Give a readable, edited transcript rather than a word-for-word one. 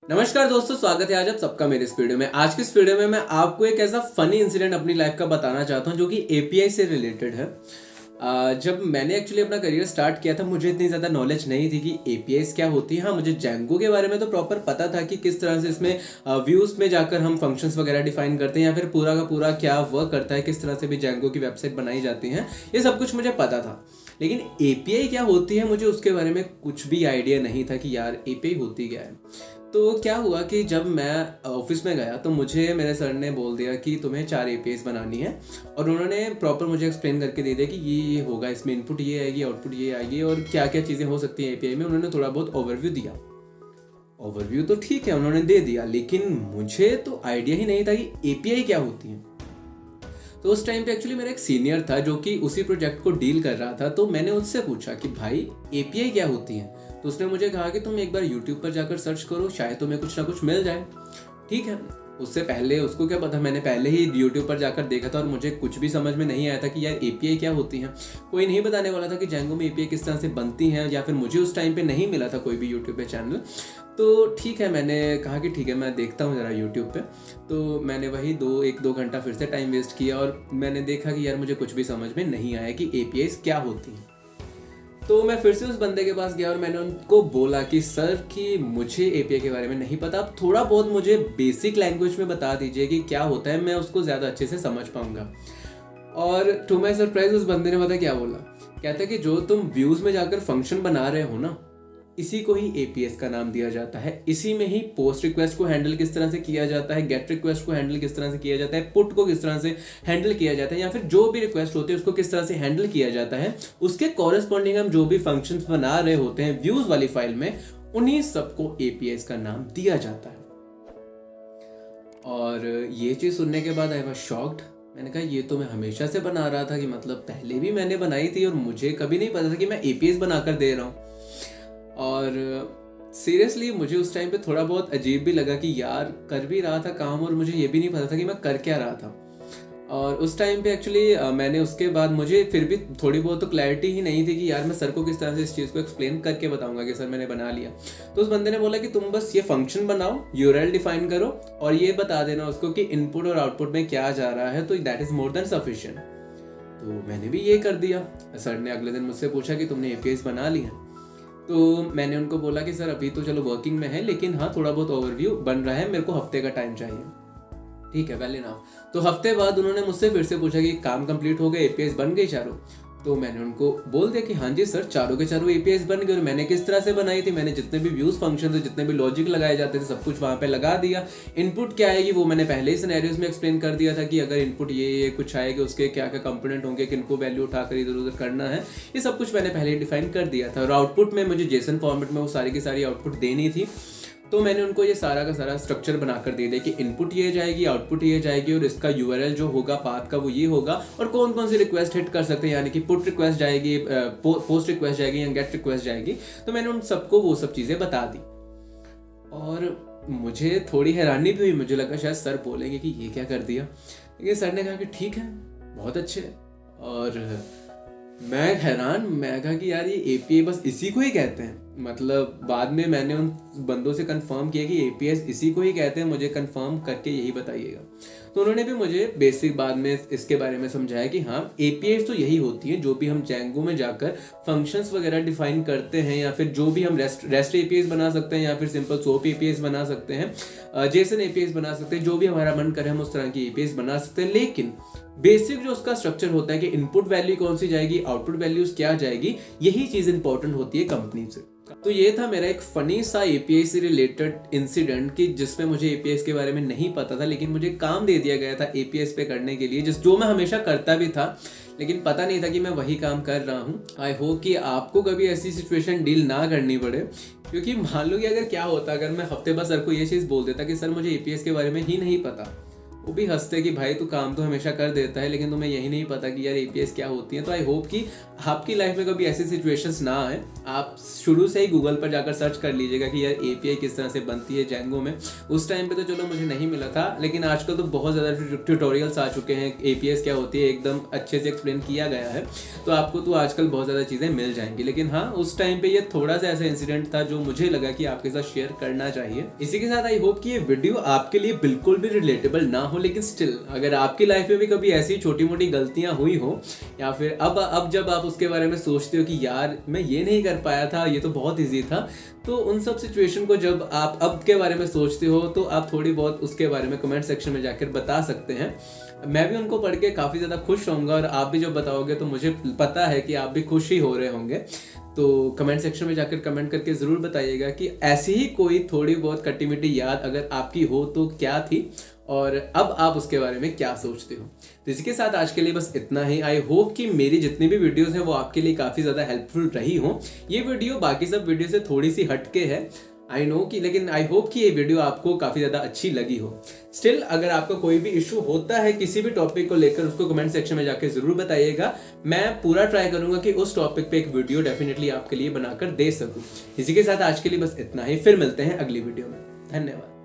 नमस्कार दोस्तों, स्वागत है आज आप सबका मेरे इस वीडियो में। आज की इस वीडियो में मैं आपको एक ऐसा फनी इंसिडेंट अपनी लाइफ का बताना चाहता हूँ जो कि एपीआई से रिलेटेड है। जब मैंने एक्चुअली अपना करियर स्टार्ट किया था, मुझे इतनी ज़्यादा नॉलेज नहीं थी कि एपीआईज क्या होती है। हाँ, मुझे जेंगो के बारे में तो प्रॉपर पता था कि किस तरह से इसमें व्यूज़ में जाकर हम फंक्शंस वगैरह डिफाइन करते हैं या फिर पूरा का पूरा क्या वर्क करता है, किस तरह से भी जेंगो की वेबसाइट बनाई जाती है, ये सब कुछ मुझे पता था। लेकिन एपीआई क्या होती है, मुझे उसके बारे में कुछ भी आइडिया नहीं था कि यार एपीआई होती क्या है। तो क्या हुआ कि जब मैं ऑफिस में गया तो मुझे मेरे सर ने बोल दिया कि तुम्हें 4 एपीआईज बनानी है, और उन्होंने प्रॉपर मुझे एक्सप्लेन करके दे दिया कि ये होगा, इसमें इनपुट ये आएगी, आउटपुट ये आएगी और क्या क्या चीज़ें हो सकती हैं एपीआई में। उन्होंने थोड़ा बहुत ओवरव्यू दिया। ओवरव्यू तो ठीक है, उन्होंने दे दिया, लेकिन मुझे तो आइडिया ही नहीं था कि एपीआई क्या होती है। तो उस टाइम पे एक्चुअली मेरा एक सीनियर था जो कि उसी प्रोजेक्ट को डील कर रहा था। तो मैंने उससे पूछा कि भाई एपीआई क्या होती है। तो उसने मुझे कहा कि तुम एक बार यूट्यूब पर जाकर सर्च करो, शायद तुम्हें कुछ ना कुछ मिल जाए। ठीक है, उससे पहले उसको क्या पता, मैंने पहले ही यूट्यूब पर जाकर देखा था और मुझे कुछ भी समझ में नहीं आया था कि यार एपीआई क्या होती है। कोई नहीं बताने वाला था कि जेंगो में एपीआई किस तरह से बनती हैं, या फिर मुझे उस टाइम पे नहीं मिला था कोई भी यूट्यूब पे चैनल। तो ठीक है, मैंने कहा कि ठीक है मैं देखता हूँ ज़रा यूट्यूब पे। तो मैंने वही 1-2 घंटा फिर से टाइम वेस्ट किया और मैंने देखा कि यार मुझे कुछ भी समझ में नहीं आया कि एपीआईज क्या होती हैं। तो मैं फिर से उस बंदे के पास गया और मैंने उनको बोला कि सर कि मुझे एपीआई के बारे में नहीं पता, आप थोड़ा बहुत मुझे बेसिक लैंग्वेज में बता दीजिए कि क्या होता है, मैं उसको ज़्यादा अच्छे से समझ पाऊंगा। और टू माई सरप्राइज उस बंदे ने पता क्या बोला, कहता है कि जो तुम व्यूज़ में जाकर फंक्शन बना रहे हो ना, इसी को ही एपीएस का नाम दिया जाता है। इसी में ही पोस्ट रिक्वेस्ट को हैंडल किस तरह से किया जाता है, गेट रिक्वेस्ट को हैंडल किस तरह से किया जाता है, पुट को किस तरह से हैंडल किया जाता है, या फिर जो भी रिक्वेस्ट होती है उसको किस तरह से हैंडल किया जाता है, उसके कॉरेस्पॉन्डिंग हम जो भी फंक्शंस बना रहे होते हैं व्यूज वाली फाइल में, उन्हीं सबको एपीएस का नाम दिया जाता है। और ये चीज़ सुनने के बाद आई वॉज शॉक्ड। मैंने कहा ये तो मैं हमेशा से बना रहा था, कि मतलब पहले भी मैंने बनाई थी और मुझे कभी नहीं पता था कि मैं एपीएस बनाकर दे रहा हूँ। और सीरियसली मुझे उस टाइम पे थोड़ा बहुत अजीब भी लगा कि यार कर भी रहा था काम और मुझे ये भी नहीं पता था कि मैं कर क्या रहा था। और उस टाइम पे एक्चुअली मैंने उसके बाद मुझे फिर भी थोड़ी बहुत तो क्लैरिटी ही नहीं थी कि यार मैं सर को किस तरह से इस चीज़ को एक्सप्लेन करके बताऊंगा कि सर मैंने बना लिया। तो उस बंदे ने बोला कि तुम बस ये फंक्शन बनाओ, यूआरएल डिफाइन करो और ये बता देना उसको कि इनपुट और आउटपुट में क्या जा रहा है, तो that is more than sufficient. तो मैंने भी ये कर दिया। सर ने अगले दिन मुझसे पूछा कि तुमने एपीआईज बना ली हैं। तो मैंने उनको बोला कि सर अभी तो चलो वर्किंग में है, लेकिन हाँ थोड़ा बहुत ओवरव्यू बन रहा है, मेरे को हफ्ते का टाइम चाहिए। ठीक है, वेल इनफ। तो हफ्ते बाद उन्होंने मुझसे फिर से पूछा कि काम कंप्लीट हो गए, एपीआईज बन गई चारों। तो मैंने उनको बोल दिया कि हाँ जी सर, चारों के चारों एपीआईज बन गए। और मैंने किस तरह से बनाई थी, मैंने जितने भी व्यूज फंक्शन थे, जितने भी लॉजिक लगाए जाते थे, सब कुछ वहाँ पे लगा दिया। इनपुट क्या आएगी वो मैंने पहले ही सिनेरियोज में एक्सप्लेन कर दिया था कि अगर इनपुट ये कुछ आएगा उसके क्या क्या कंपोनेंट होंगे, किनको वैल्यू उठाकर इधर उधर करना है, ये सब कुछ मैंने पहले ही डिफाइन कर दिया था। और आउटपुट में मुझे जेसन फॉर्मेट में वो सारी की सारी आउटपुट देनी थी। तो मैंने उनको ये सारा का सारा स्ट्रक्चर बनाकर दे दिया कि इनपुट ये जाएगी, आउटपुट ये जाएगी और इसका यूआरएल जो होगा पाथ का वो ये होगा, और कौन कौन सी रिक्वेस्ट हिट कर सकते हैं, यानी कि पुट रिक्वेस्ट जाएगी, पोस्ट रिक्वेस्ट जाएगी या गेट रिक्वेस्ट जाएगी। तो मैंने उन सबको वो सब चीज़ें बता दी। और मुझे थोड़ी हैरानी भी हुई, मुझे लगा शायद सर बोलेंगे कि ये क्या कर दिया, लेकिन सर ने कहा कि ठीक है, बहुत अच्छे। और मैं हैरान, मैं कहा कि यार ये एपीआई बस इसी को ही कहते हैं। मतलब बाद में मैंने उन बंदों से कंफर्म किया कि एपीआई इसी को ही कहते हैं, मुझे कंफर्म करके यही बताइएगा। तो उन्होंने भी मुझे बेसिक बाद में इसके बारे में समझाया कि हाँ एपीआई तो यही होती है, जो भी हम जेंगो में जाकर फंक्शंस वगैरह डिफाइन करते हैं, या फिर जो भी हम रेस्ट एपीआई बना सकते हैं, या फिर सिंपल सोप एपीआई बना सकते हैं, जेसन एपीआई बना सकते हैं, जो भी हमारा मन करे हम उस तरह की एपीआई बना सकते हैं। लेकिन बेसिक जो उसका स्ट्रक्चर होता है कि इनपुट वैल्यू कौन सी जाएगी, आउटपुट वैल्यूज क्या जाएगी, यही चीज इंपॉर्टेंट होती है कंपनी से। तो ये था मेरा एक फनी सा एपीआई से रिलेटेड इंसिडेंट कि जिसमें मुझे एपीआई के बारे में नहीं पता था, लेकिन मुझे काम दे दिया गया था एपीआई पे करने के लिए, जो मैं हमेशा करता भी था, लेकिन पता नहीं था कि मैं वही काम कर रहा हूँ। आई होप कि आपको कभी ऐसी सिचुएशन डील ना करनी पड़े, क्योंकि मान लो कि अगर क्या होता, अगर मैं हफ्ते बाद सर को ये चीज़ बोल देता कि सर मुझे एपीआई के बारे में ही नहीं पता, वो भी हंसते कि भाई तू काम तो हमेशा कर देता है लेकिन तुम्हें यही नहीं पता कि यार एपीआईज क्या होती है। तो आई होप कि आपकी लाइफ में कभी ऐसी सिचुएशंस ना आए। आप शुरू से ही गूगल पर जाकर सर्च कर लीजिएगा कि यार एपीआई किस तरह से बनती है जेंगो में। उस टाइम पे तो चलो मुझे नहीं मिला था, लेकिन आजकल तो बहुत ज़्यादा ट्यूटोरियल्स आ चुके हैं, एपीआईज क्या होती है एकदम अच्छे से एक्सप्लेन किया गया है, तो आपको तो आजकल बहुत ज़्यादा चीज़ें मिल जाएंगी। लेकिन हाँ, उस टाइम पे ये थोड़ा सा ऐसा इंसिडेंट था जो मुझे लगा कि आपके साथ शेयर करना चाहिए। इसी के साथ आई होप कि ये वीडियो आपके लिए बिल्कुल भी रिलेटेबल ना हो, लेकिन स्टिल अगर आपकी लाइफ में भी कभी ऐसी छोटी मोटी गलतियां हुई हो, या फिर अब जब आप उसके बारे में सोचते हो कि यार मैं ये नहीं कर पाया था, ये तो बहुत ईजी था, तो उन सब सिचुएशन को जब आप अब के बारे में सोचते हो तो आप थोड़ी बहुत उसके बारे में कमेंट सेक्शन में जाकर बता सकते हैं। मैं भी उनको पढ़ के काफ़ी ज़्यादा खुश होऊंगा, और आप भी जब बताओगे तो मुझे पता है कि आप भी खुश ही हो रहे होंगे। तो कमेंट सेक्शन में जाकर कमेंट करके ज़रूर बताइएगा कि ऐसी ही कोई थोड़ी बहुत खट्टी मीठी याद अगर आपकी हो तो क्या थी, और अब आप उसके बारे में क्या सोचते हो। तो इसी के साथ आज के लिए बस इतना ही। आई होप कि मेरी जितनी भी वीडियोस हैं वो आपके लिए काफ़ी ज़्यादा हेल्पफुल रही हो। ये वीडियो बाकी सब वीडियो से थोड़ी सी हटके है, आई नो कि, लेकिन आई होप कि ये वीडियो आपको काफ़ी ज़्यादा अच्छी लगी हो। स्टिल अगर आपका कोई भी इशू होता है किसी भी टॉपिक को लेकर, उसको कमेंट सेक्शन में जाकर ज़रूर बताइएगा। मैं पूरा ट्राई करूंगा कि उस टॉपिक पे एक वीडियो डेफिनेटली आपके लिए बनाकर दे सकूं। इसी के साथ आज के लिए बस इतना ही, फिर मिलते हैं अगली वीडियो में। धन्यवाद।